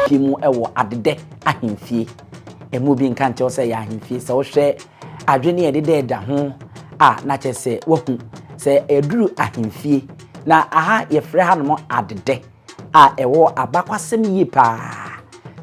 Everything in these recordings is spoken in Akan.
pie mu ewo Adede ahemfie emu bi nka nche se ya ahemfie se wo hwe adwene Adede da ho na chese wohu se eduru ahemfie na aha ye frɛ ha no Adede ewo abakwasem yi pa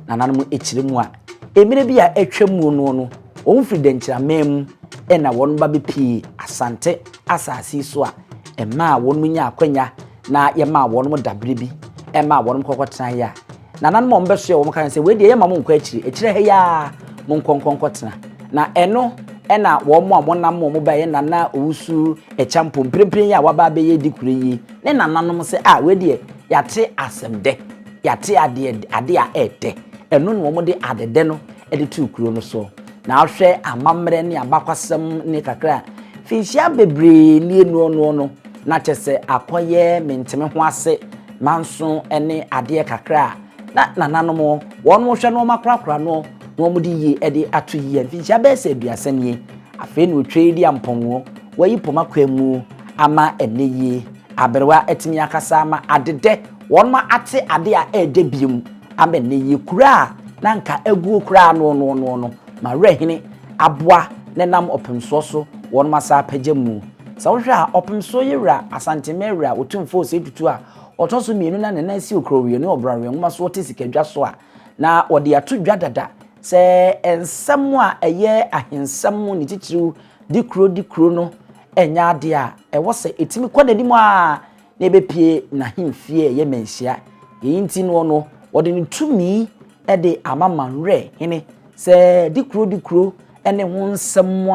na nanom echire mu a emire bi a atwamu no onfiri Denkyira mem na won ba bepi Asante asase so a ema won nya akwanya na ye ma won dabre bi ema won kokotena ya na nanom ombeso ye won kan se we de ye ma mo nkwa echire he ya mo nkonkonkotena na eno na won mo amonam mo ba ye nana owusu echampo mprempren ya waba be ye dikure yi ne nananom se we de yate asemde yate ade a ede eno no mo de Adede no e tu kuro no so na ahwe amamre ne abakwasem ne kakra fihia bebre nie no na chese akoye menteme ho ase manso ene ade kakra na nananom won mo hwe no makrakra no mo di yi e de ato yi fihia be se aduasa nie afi no twe di amponwo wayi poma kwamu ama ene yi aberwa etimi akasa ama Adede won ma ate ade a ede biom ama ene yi kura na nka agu kura no ma rehine aboa ne nam opemso so won masa pagyamu sa wo hwe a opemso yewra Asante mewra otumfo se tutu a otoso mienu na na si okrowie ne obrawe ngoma so wote sikadwa so a na wode ato dwa dada se ensam a eye ahensam ni titiru dikro no enya ade a ewo se etimi kwadani mu a na ebepie na hemfie ye menhia yinti no wode ni tumi ede amamanre hene se dikro ene ho nsam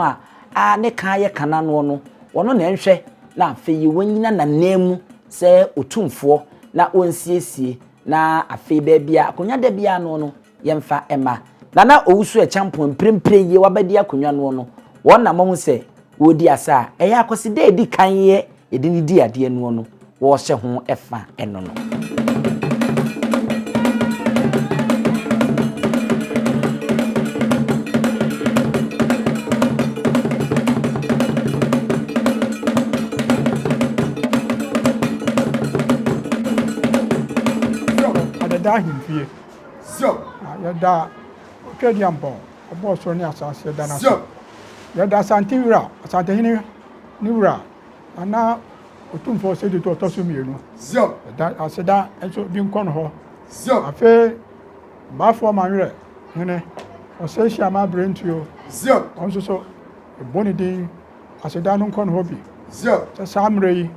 a ne kan ye kana no wono na nhwe na afeyi wanyina na nemu se otumfo na onsiesie na afei ba bia akonya da bia no yemfa ema na owusu echampo mprempre ye wabadi akonya no wona mahu se wodi asa eya akosi de edi kan ye edi ni di ade no wo hye ho efa eno no ahemfie so yada twedi ampo obo so ni asase da na so yada Asante wura Asante hini ni wura ana otumfo se de to so mienu so da aseda enso bi nkon ho so afi ba fo manwere hene o se hia ma brentuo so onso so eboni din aseda no nkon ho bi so samre yi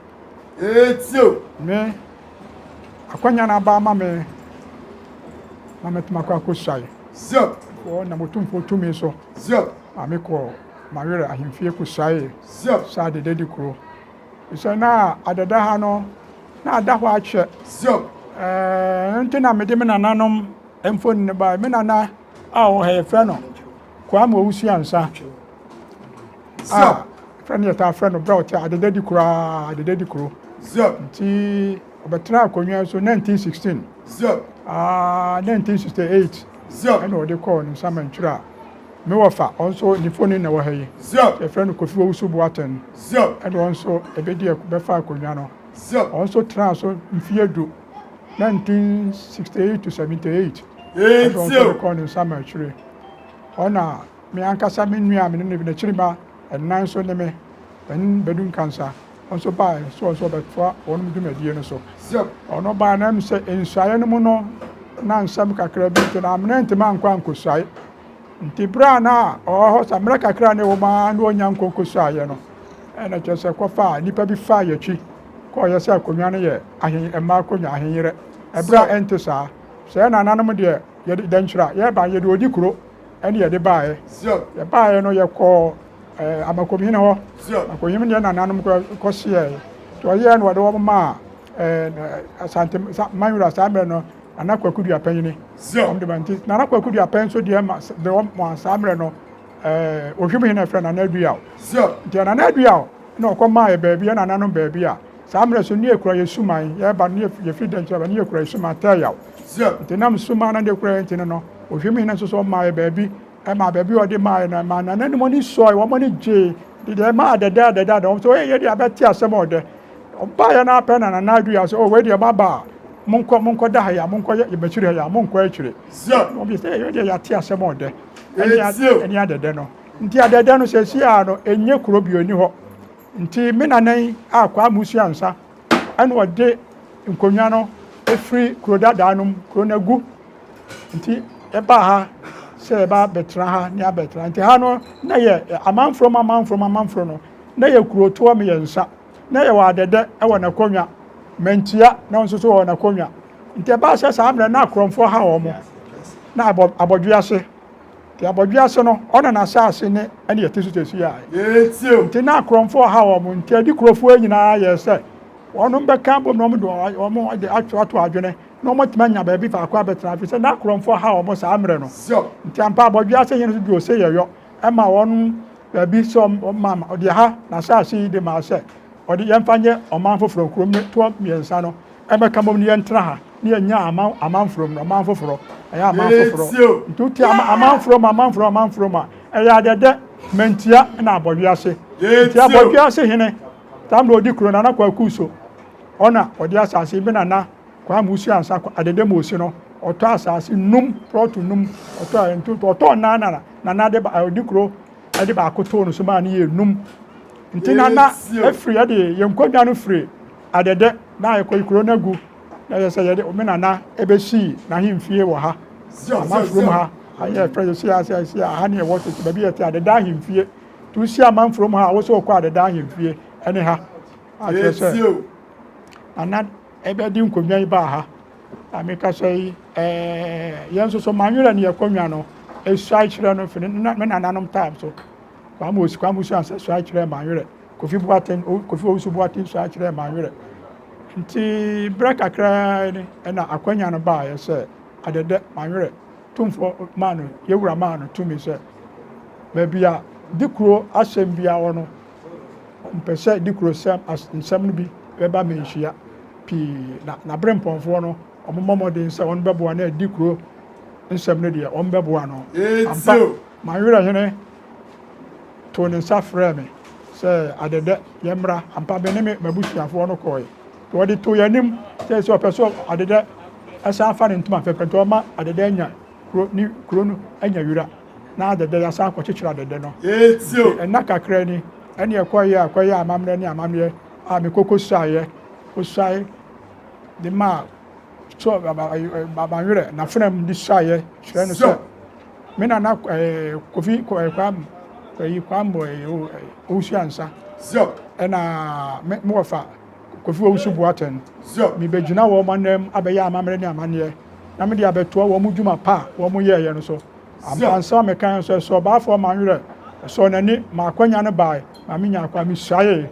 etio me akwanya na ba ma me mama tumakwa kusai zop o na mutumfo tumi so zop ameko mawere ahemfie kusai zop sa Adede dikro isa na adada ha no na adaho ache zop ntina mede me nananom emfo ne ba me nana a o he fe no kwa ma owusu ansa friend yeta friend bra o te Adede dikro zop nti obetra akonwa so 1916 zop 1968 zop and they call in some mantra me wafa also the phone na wa hayi zop a friend Kofi Owusu Boaten zop and also a bedi be fa akonwa no zop also transfer mfiedu 1968 to 78 and also call in some mantra ona me ankasa me nua me ne bi na chirima and nan so ne me ben bedun cancer also by so but for one do me no so ono ba na me say ensuaye no mu no na nsam kakra bi to na amnent man kwa nkosai nti bra na ho samra kakra ne wo ma na onya nkonkosai no na chese ko fa nipa bi fa yachi ko ye se akonwa no ye ahen ema akonwa ahenyere ebra entesa se na nanom de ye Denkyira ye ba ye de odikuro ene ye de baaye ye baaye no ye ko amakomi ne ho akoyim ne na nanom ko sie to ye no de wo ma Asante manwura samre no anakwakudu apanyini om de banti na anakwakudu apanso de ma de wo samre no ohwemi na frɛ na naduaw de na naduaw na okoma e baabi na nanom baabi a samre so ne ekura yesuman ye ba ne ye fi Denkyira ba ne ekura yesuman tayaw de nam suma na de ekura ntine no ohwemi na so ma e baabi e ma baabi o de ma na ma na ne mo ni soy wo mo ni je de ma adada so ye de abeti asem o de ba ya na apɛ na naduaw so we de baba monko da ha ya monko ye bachiri ha ya monko achire obi say you dey yate asem ode eni Adede no nti Adede no se sia no enye kuro bi oni ho nti me nanan akwa musu ansa ene ode nkonwa no efri kuro dada no kuro na gu nti eba ha se eba betra ha ni abetra nti ha no na ye Amanfrom no na ye kuro to me yensa na ye wa Adede e wo na konwa mentia na nso so wo na konwa nti eba se sa amre na akromfo ha wo mo na Abodwease ti Abodwease no ona na saase ne ene yetesu tesu ya nti na akromfo ha wo mo nti adi kurofo nyina ye se wono mbeka bom no mo do wo mo de ato adwene no mo timanya ba bi fa akwa betra fi se na akromfo ha wo mo sa amre no nti ampa Abodwease yen so bi o se ye yo e ma won ba bi so mama odi ha na saase de ma se odi yemfanye omanfoforo krom ne to miensa no e beka bom ne yentra ha ni anya Amanfrom no Amanfoforo aya Amanfoforo ntuti Amanfrom aya Adede mentia na Abodwease nti Abodwease hene tamdo odi kuro na kwa kuso ona odi asase bi na kwa musu ansa kwa Adede mosi no oto asase num proto num oto ntuto oto na de ba odi kuro ade ba akoto no so ma ne ye num nti na efri ade yenkodwa no free Adede na ayekọ kuro na gu na yesa yede omenana ebesi na himfie wo ha Amanfrom ha aye fresh sia ha ne wo to ba bi ete Adede himfie tu sia Amanfrom ha wo so kwa Adede himfie ene ha atese ana ebe di nkonwa ba ha ameka sei yenso so manwura ne yakonwa no esua kire no fini na me nananom time so kwa mo si ansa sua kire manwura kofi osu buaten sua kire manwura nti break akra ni na akwanya no ba ye se Adede manwere tumfo manu yewura manu tumi se bebia dikuro asem bia wono mpese dikuro sem nsem no bi beba menhia pi na bremponfo no omomode se won bebo na dikuro nsem no de on bebo no ampa manwere hene to ne safre me se Adede yemra ampa beneme mabusuafo no koy wodi to yanim say so person Adede asa fa ne ntuma fefeto ma Adede anya kuro no anya wura na Adede asa akọchichira Adede no na kakra ni ene akoye amamre ni amamre a me kokosaye osai de ma so baba wura na frem di saye hire no so me na kofi kwam boy osuansa ena me wofa kofi osu buaten mi bejuna wo manem abeya amamre ni amane na me dia beto wo mu dwuma pa wo mu ye no so ampansa me kan so ba fo manwere so nani ma kwanya no bai ma me nya kwa mi saye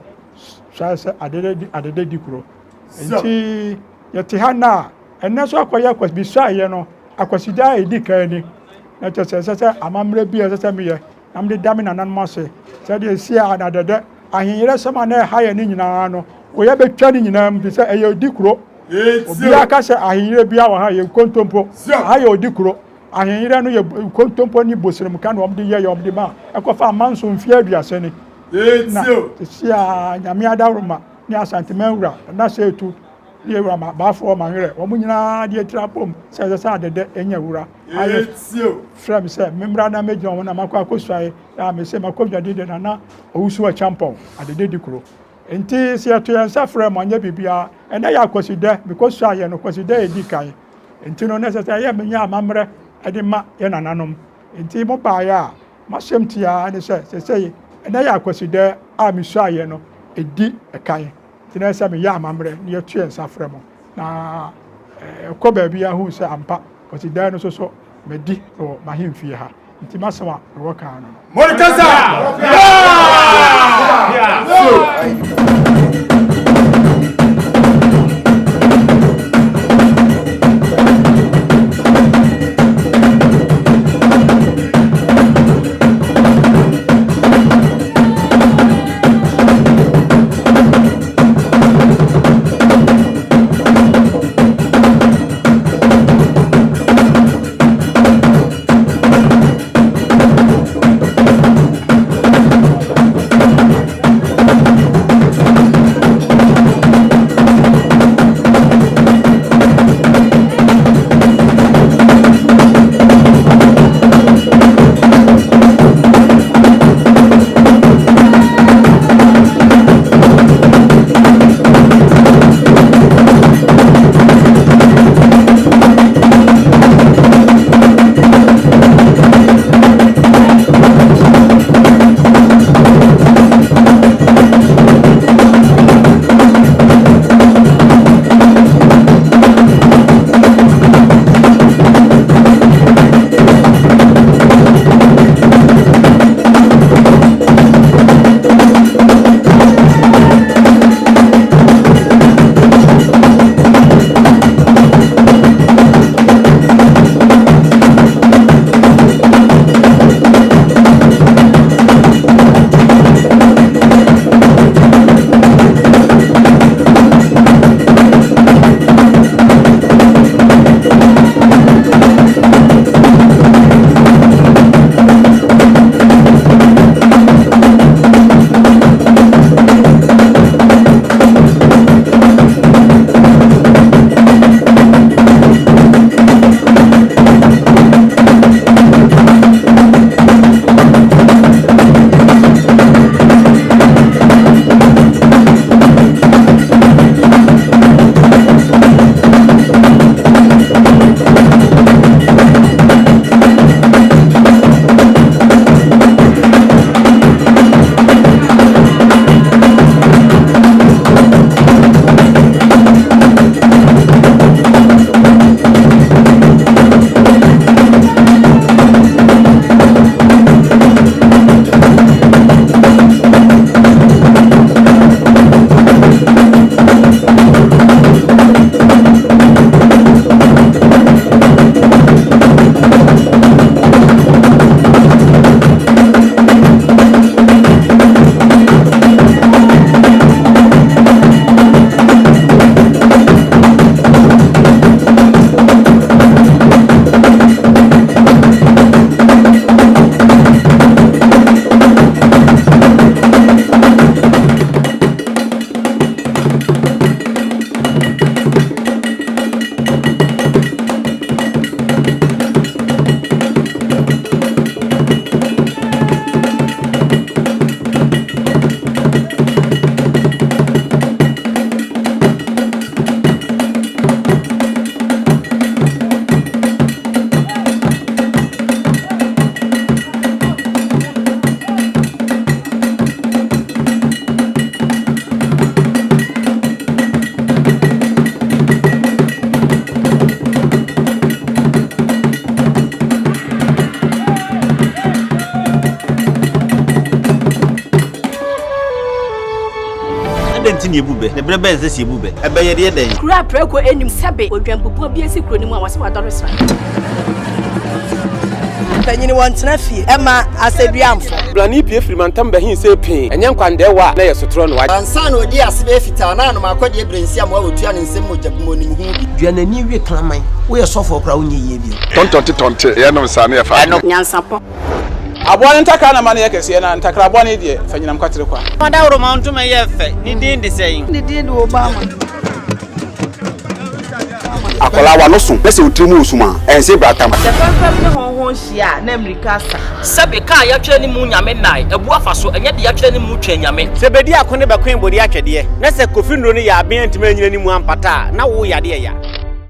se Adede dikuro enti yete ha na enne so akoye kwa bi saye no akwasida edikan ni na se amamre bi se me ye na me da me nanan mo se se de sia na Adede ahinyere sama na ha ye ni nyina no oya betwa ni nyina mbi se eye odikuro obi aka se ahinyere bia wa ha ye kontompo ha ye odikuro ahinyere no ye kontompo ni bosirem ka no omde ye omde ma ekofa amanso mfia aduase ni na sia nyame adaruma ni Asante menwura na se etu ni ewura ma baafo manwere wo nyina de trapom se Adede enya wura aye frem se memra na mejo wona makwa akosua ya me se makodwa de na owusu a champon Adede dikuro enti se ato yansa frem anya bibia ena ya akoside because so aye no koside edikan enti no necessary ya menya amamre ede ma ye nananom enti mo ba ya masemtia ne se ena ya akoside a misu aye no edi ekan tina se me ya amamre ne ya tu yansa frem na ko ba bia hu se ampa koside no so medi o mahimfie ha nti masama wo kan no Monikasa ni ebube ne brebe nse si ebube ebe ye de den kura preko enim sebe odwampopo bi esi kuro ni mu a wase wadoresa Tanyini wantena fie ema aseduamfo blani pie frimantam bahin se pin enye nkwande wa na yesotro no wa ansa na odi asebe fita na no makodi ebrensi am wa otua ne nsem mojabmo ni mu duanani wie klaman wo ye sofo okra wo nye ye bi tontonte ye no sane ye fa NYANSAPO abone ntaka na mane yekese na ntakra abone de fanyinam kwatere kwa mada woro ma ntoma ye fe ni din de sei ni din de Obama akola wa no so pese utrimu usuma ense bratam Tefafam ne honhon hia na America sa sebe ka ya twa ni mu nyame nai ebu afa so enye de ya twa ni mu twa nyame sebedi akone be kwen bodi atwede na se kofi nro ni ya aben ntime nyina ni mu ampata na wo yade ya